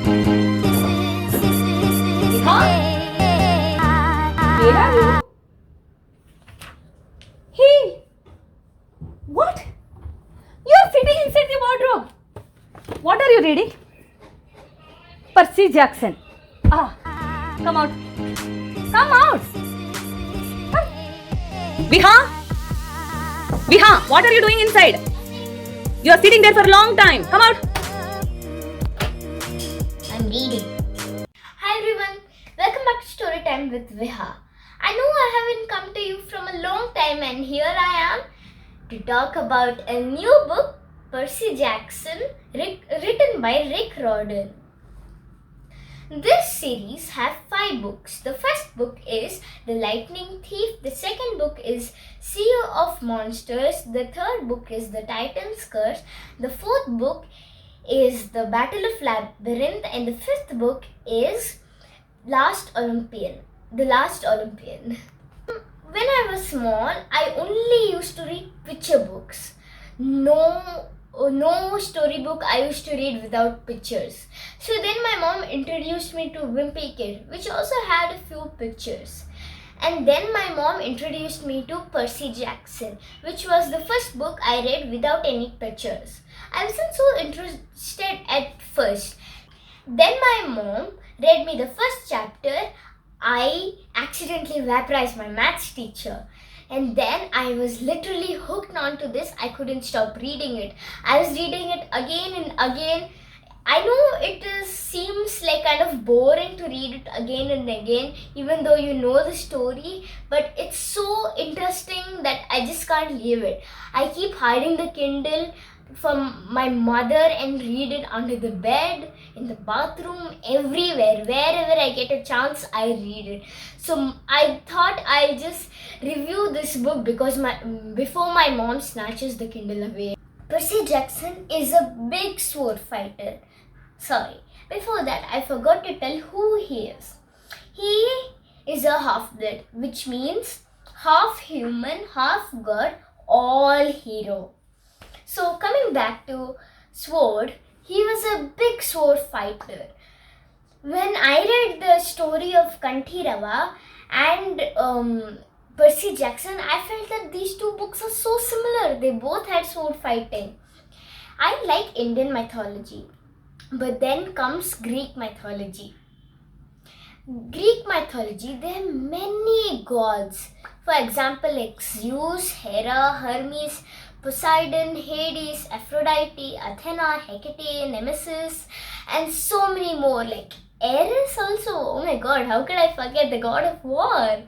Where are you? Hey, what? You're sitting inside the wardrobe. What are you reading? Percy Jackson. Ah, come out. Come out. Come. Viha? Viha, what are you doing inside? You are sitting there for a long time. Come out. I'm reading. Hi everyone, welcome back to Storytime with Viha. I know I haven't come to you from a long time, and here I am to talk about a new book, Percy Jackson, written by Rick Riordan. This series has 5 books. The first book is The Lightning Thief. The second book is Sea of Monsters. The third book is The Titan's Curse. The fourth book is The Battle of Labyrinth. And the fifth book is The Last Olympian. When I was small, I only used to read picture books. No storybook I used to read without pictures. So then my mom introduced me to Wimpy Kid, which also had a few pictures. And then my mom introduced me to Percy Jackson, which was the first book I read without any pictures. I wasn't so interested at first. Then my mom read me the first chapter. I accidentally vaporized my maths teacher. And then I was literally hooked onto this. I couldn't stop reading it. I was reading it again and again. I know seems like kind of boring to read it again and again, even though you know the story, but it's so interesting that I just can't leave it. I keep hiding the Kindle from my mother and read it under the bed, in the bathroom, everywhere. Wherever I get a chance, I read it. So I thought I'll just review this book before my mom snatches the Kindle away. Percy Jackson is a big sword fighter. Sorry, before that I forgot to tell who he is. He is a half-blood, which means half human, half god, all hero. So coming back to sword, he was a big sword fighter. When I read the story of Kanthirava and Percy Jackson, I felt that these two books are so similar. They both had sword fighting. I like Indian mythology, but then comes Greek mythology. Greek mythology, there are many gods. For example, like Zeus, Hera, Hermes, Poseidon, Hades, Aphrodite, Athena, Hecate, Nemesis, and so many more. Like Ares also. Oh my god, how could I forget the god of war?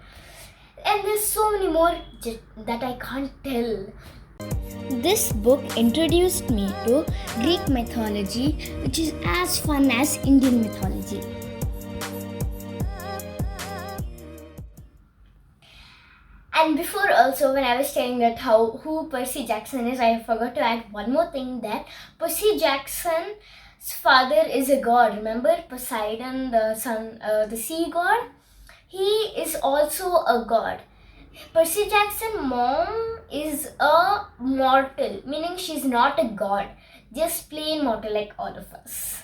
And there's so many more that I can't tell. This book introduced me to Greek mythology, which is as fun as Indian mythology. And before also, when I was telling that who Percy Jackson is, I forgot to add one more thing, that Percy Jackson's father is a god. Remember Poseidon, the sea god? He is also a god. Percy Jackson's mom is a mortal, meaning she's not a god, just plain mortal like all of us.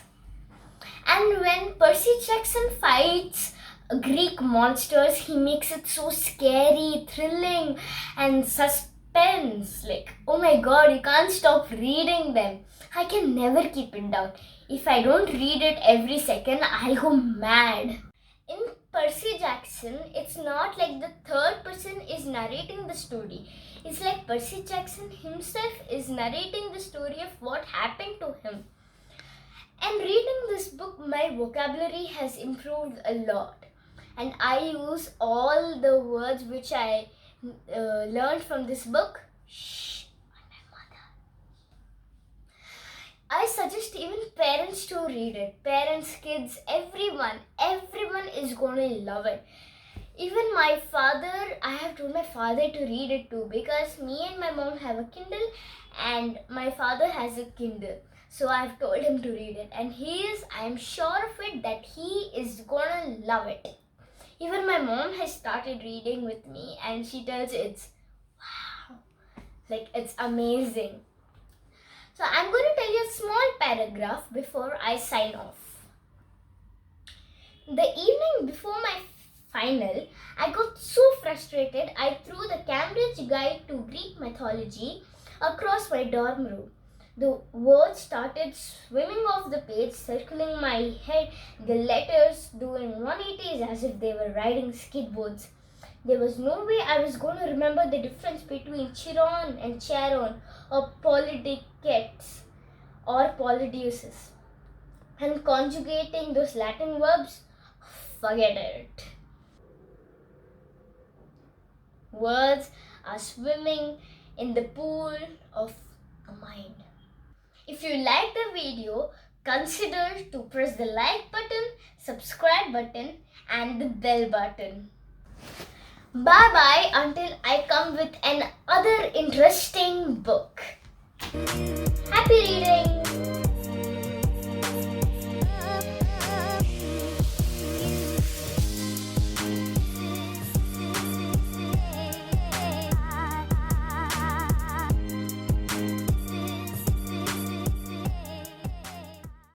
And when Percy Jackson fights Greek monsters, he makes it so scary, thrilling, and suspense. Like, oh my god, you can't stop reading them. I can never keep it down. If I don't read it every second, I'll go mad. In Percy Jackson, it's not like the third person is narrating the story. It's like Percy Jackson himself is narrating the story of what happened to him. And reading this book, my vocabulary has improved a lot. And I use all the words which I learned from this book. Shh, on my mother. I suggest even parents to read it. Parents, kids, everyone is going to love it. Even my father, I have told my father to read it too, because me and my mom have a Kindle and my father has a Kindle. So I've told him to read it, and I am sure of it that he is gonna love it. Even my mom has started reading with me, and she tells it's wow, like it's amazing. So I'm going to tell you a small paragraph before I sign off. The evening before my final, I got so frustrated I threw the Cambridge Guide to Greek Mythology across my dorm room. The words started swimming off the page, circling my head, the letters doing 180s as if they were riding skateboards. There was no way I was going to remember the difference between Chiron and Charon, or Polydicetes or Polydeuces. And conjugating those Latin verbs, forget it. Words are swimming in the pool of a mind. If you like the video, consider to press the like button, subscribe button and the bell button. Bye bye until I come with another interesting book. Happy reading!